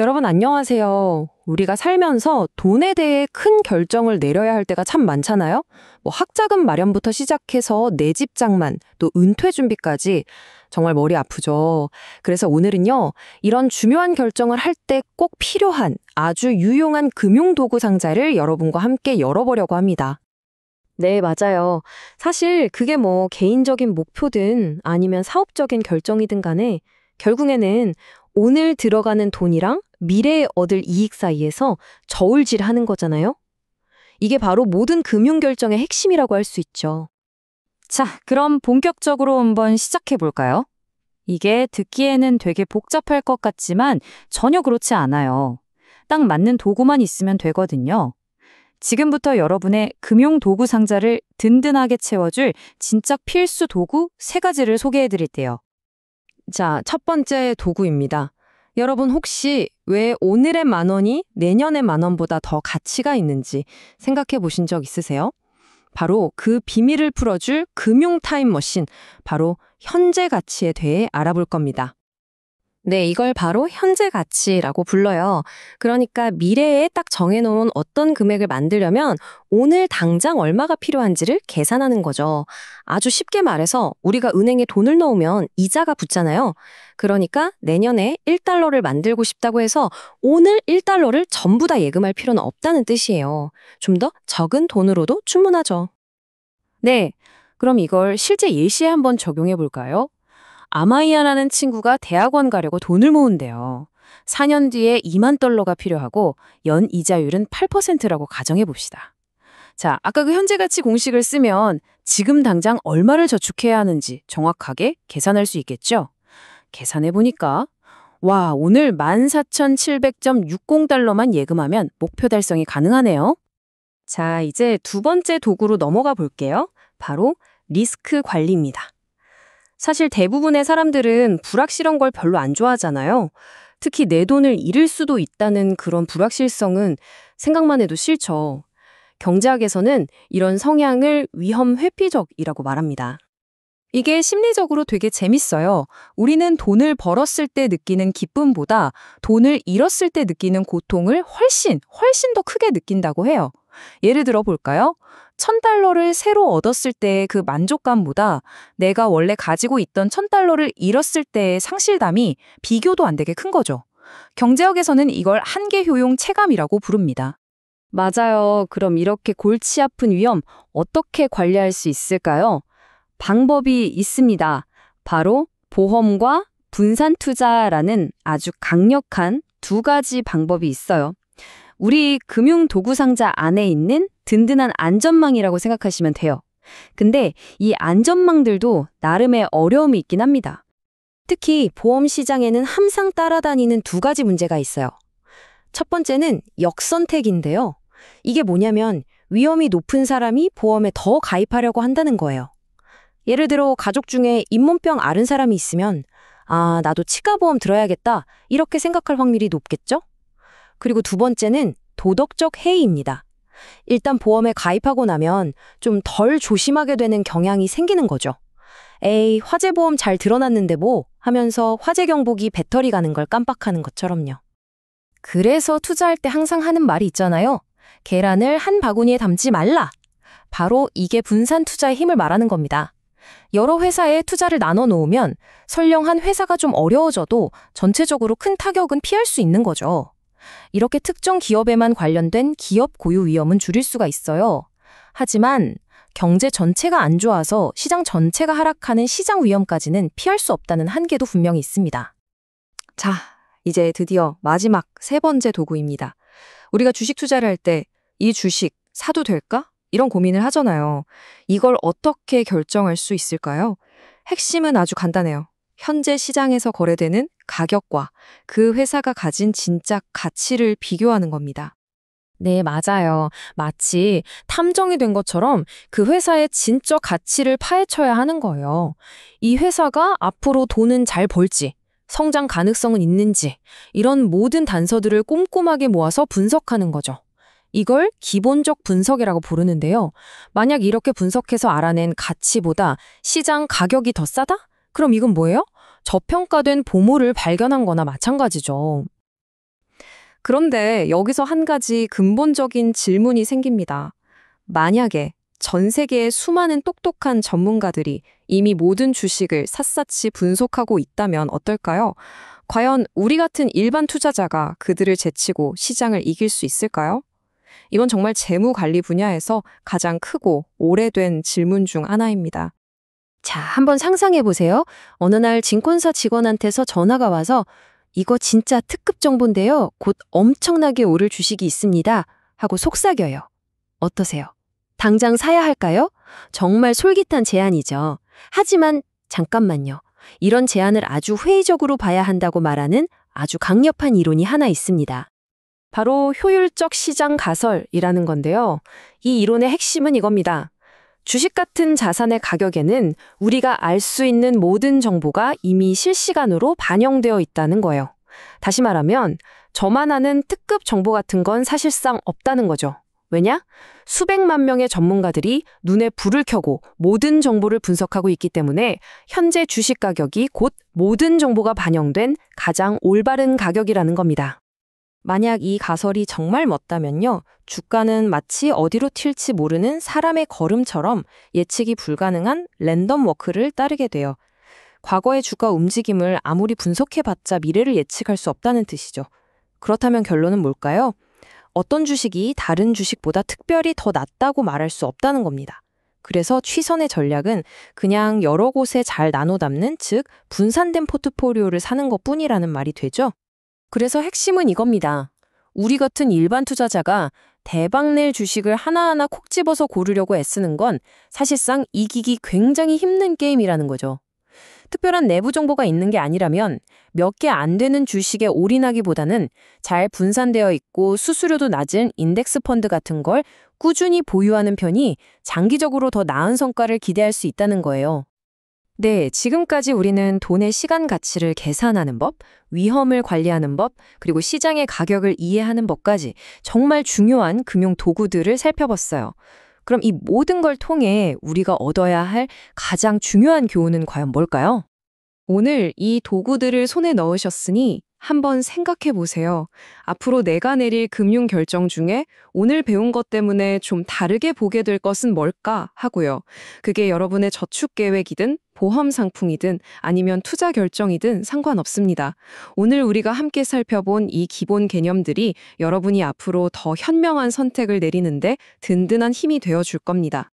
여러분 안녕하세요. 우리가 살면서 돈에 대해 큰 결정을 내려야 할 때가 참 많잖아요. 뭐 학자금 마련부터 시작해서 내 집 장만, 또 은퇴 준비까지 정말 머리 아프죠. 그래서 오늘은요, 이런 중요한 결정을 할 때 꼭 필요한 아주 유용한 금융도구 상자를 여러분과 함께 열어보려고 합니다. 네, 맞아요. 사실 그게 뭐 개인적인 목표든 아니면 사업적인 결정이든 간에 결국에는 오늘 들어가는 돈이랑 미래에 얻을 이익 사이에서 저울질하는 거잖아요. 이게 바로 모든 금융 결정의 핵심이라고 할 수 있죠. 자, 그럼 본격적으로 한번 시작해 볼까요? 이게 듣기에는 되게 복잡할 것 같지만 전혀 그렇지 않아요. 딱 맞는 도구만 있으면 되거든요. 지금부터 여러분의 금융 도구 상자를 든든하게 채워줄 진짜 필수 도구 3가지를 소개해 드릴게요. 자, 첫 번째 도구입니다. 여러분 혹시 왜 오늘의 10,000원이 내년의 10,000원보다 더 가치가 있는지 생각해 보신 적 있으세요? 바로 그 비밀을 풀어줄 금융 타임머신, 바로 현재 가치에 대해 알아볼 겁니다. 네, 이걸 바로 현재 가치라고 불러요. 그러니까 미래에 딱 정해놓은 어떤 금액을 만들려면 오늘 당장 얼마가 필요한지를 계산하는 거죠. 아주 쉽게 말해서 우리가 은행에 돈을 넣으면 이자가 붙잖아요. 그러니까 내년에 1달러를 만들고 싶다고 해서 오늘 1달러를 전부 다 예금할 필요는 없다는 뜻이에요. 좀 더 적은 돈으로도 충분하죠. 네, 그럼 이걸 실제 예시에 한번 적용해 볼까요? 아마이아라는 친구가 대학원 가려고 돈을 모은대요. 4년 뒤에 2만 달러가 필요하고 연 이자율은 8%라고 가정해 봅시다. 자, 아까 그 현재 가치 공식을 쓰면 지금 당장 얼마를 저축해야 하는지 정확하게 계산할 수 있겠죠? 계산해 보니까 와, 오늘 14,700.60달러만 예금하면 목표 달성이 가능하네요. 자, 이제 두 번째 도구로 넘어가 볼게요. 바로 리스크 관리입니다. 사실 대부분의 사람들은 불확실한 걸 별로 안 좋아하잖아요. 특히 내 돈을 잃을 수도 있다는 그런 불확실성은 생각만 해도 싫죠. 경제학에서는 이런 성향을 위험 회피적이라고 말합니다. 이게 심리적으로 되게 재밌어요. 우리는 돈을 벌었을 때 느끼는 기쁨보다 돈을 잃었을 때 느끼는 고통을 훨씬 더 크게 느낀다고 해요. 예를 들어 볼까요? 1,000달러를 새로 얻었을 때의 그 만족감보다 내가 원래 가지고 있던 1,000달러를 잃었을 때의 상실감이 비교도 안 되게 큰 거죠. 경제학에서는 이걸 한계 효용 체감이라고 부릅니다. 맞아요. 그럼 이렇게 골치 아픈 위험 어떻게 관리할 수 있을까요? 방법이 있습니다. 바로 보험과 분산 투자라는 아주 강력한 2가지 방법이 있어요. 우리 금융 도구 상자 안에 있는 든든한 안전망이라고 생각하시면 돼요. 근데 이 안전망들도 나름의 어려움이 있긴 합니다. 특히 보험 시장에는 항상 따라다니는 2가지 문제가 있어요. 첫 번째는 역선택인데요. 이게 뭐냐면 위험이 높은 사람이 보험에 더 가입하려고 한다는 거예요. 예를 들어 가족 중에 잇몸병 앓은 사람이 있으면 아, 나도 치과보험 들어야겠다 이렇게 생각할 확률이 높겠죠? 그리고 두 번째는 도덕적 해이입니다. 일단 보험에 가입하고 나면 좀 덜 조심하게 되는 경향이 생기는 거죠. 에이, 화재보험 잘 들어놨는데 뭐 하면서 화재 경보기 배터리 가는 걸 깜빡하는 것처럼요. 그래서 투자할 때 항상 하는 말이 있잖아요. 계란을 한 바구니에 담지 말라. 바로 이게 분산 투자의 힘을 말하는 겁니다. 여러 회사에 투자를 나눠 놓으면 설령 한 회사가 좀 어려워져도 전체적으로 큰 타격은 피할 수 있는 거죠. 이렇게 특정 기업에만 관련된 기업 고유 위험은 줄일 수가 있어요. 하지만 경제 전체가 안 좋아서 시장 전체가 하락하는 시장 위험까지는 피할 수 없다는 한계도 분명히 있습니다. 자, 이제 드디어 마지막 3번째 도구입니다. 우리가 주식 투자를 할 때 이 주식 사도 될까? 이런 고민을 하잖아요. 이걸 어떻게 결정할 수 있을까요? 핵심은 아주 간단해요. 현재 시장에서 거래되는 가격과 그 회사가 가진 진짜 가치를 비교하는 겁니다. 네, 맞아요. 마치 탐정이 된 것처럼 그 회사의 진짜 가치를 파헤쳐야 하는 거예요. 이 회사가 앞으로 돈은 잘 벌지, 성장 가능성은 있는지, 이런 모든 단서들을 꼼꼼하게 모아서 분석하는 거죠. 이걸 기본적 분석이라고 부르는데요. 만약 이렇게 분석해서 알아낸 가치보다 시장 가격이 더 싸다? 그럼 이건 뭐예요? 저평가된 보물을 발견한 거나 마찬가지죠. 그런데 여기서 한 가지 근본적인 질문이 생깁니다. 만약에 전 세계의 수많은 똑똑한 전문가들이 이미 모든 주식을 샅샅이 분석하고 있다면 어떨까요? 과연 우리 같은 일반 투자자가 그들을 제치고 시장을 이길 수 있을까요? 이건 정말 재무 관리 분야에서 가장 크고 오래된 질문 중 하나입니다. 자, 한번 상상해 보세요. 어느 날 증권사 직원한테서 전화가 와서 이거 진짜 특급 정보인데요. 곧 엄청나게 오를 주식이 있습니다. 하고 속삭여요. 어떠세요? 당장 사야 할까요? 정말 솔깃한 제안이죠. 하지만 잠깐만요. 이런 제안을 아주 회의적으로 봐야 한다고 말하는 아주 강력한 이론이 하나 있습니다. 바로 효율적 시장 가설이라는 건데요. 이 이론의 핵심은 이겁니다. 주식 같은 자산의 가격에는 우리가 알 수 있는 모든 정보가 이미 실시간으로 반영되어 있다는 거예요. 다시 말하면 저만 아는 특급 정보 같은 건 사실상 없다는 거죠. 왜냐? 수백만 명의 전문가들이 눈에 불을 켜고 모든 정보를 분석하고 있기 때문에 현재 주식 가격이 곧 모든 정보가 반영된 가장 올바른 가격이라는 겁니다. 만약 이 가설이 정말 맞다면요, 주가는 마치 어디로 튈지 모르는 사람의 걸음처럼 예측이 불가능한 랜덤 워크를 따르게 돼요. 과거의 주가 움직임을 아무리 분석해봤자 미래를 예측할 수 없다는 뜻이죠. 그렇다면 결론은 뭘까요? 어떤 주식이 다른 주식보다 특별히 더 낫다고 말할 수 없다는 겁니다. 그래서 최선의 전략은 그냥 여러 곳에 잘 나눠 담는, 즉 분산된 포트폴리오를 사는 것뿐이라는 말이 되죠. 그래서 핵심은 이겁니다. 우리 같은 일반 투자자가 대박낼 주식을 하나하나 콕 집어서 고르려고 애쓰는 건 사실상 이기기 굉장히 힘든 게임이라는 거죠. 특별한 내부 정보가 있는 게 아니라면 몇 개 안 되는 주식에 올인하기보다는 잘 분산되어 있고 수수료도 낮은 인덱스 펀드 같은 걸 꾸준히 보유하는 편이 장기적으로 더 나은 성과를 기대할 수 있다는 거예요. 네, 지금까지 우리는 돈의 시간 가치를 계산하는 법, 위험을 관리하는 법, 그리고 시장의 가격을 이해하는 법까지 정말 중요한 금융 도구들을 살펴봤어요. 그럼 이 모든 걸 통해 우리가 얻어야 할 가장 중요한 교훈은 과연 뭘까요? 오늘 이 도구들을 손에 넣으셨으니 한번 생각해 보세요. 앞으로 내가 내릴 금융 결정 중에 오늘 배운 것 때문에 좀 다르게 보게 될 것은 뭘까 하고요. 그게 여러분의 저축 계획이든 보험 상품이든 아니면 투자 결정이든 상관없습니다. 오늘 우리가 함께 살펴본 이 기본 개념들이 여러분이 앞으로 더 현명한 선택을 내리는데 든든한 힘이 되어 줄 겁니다.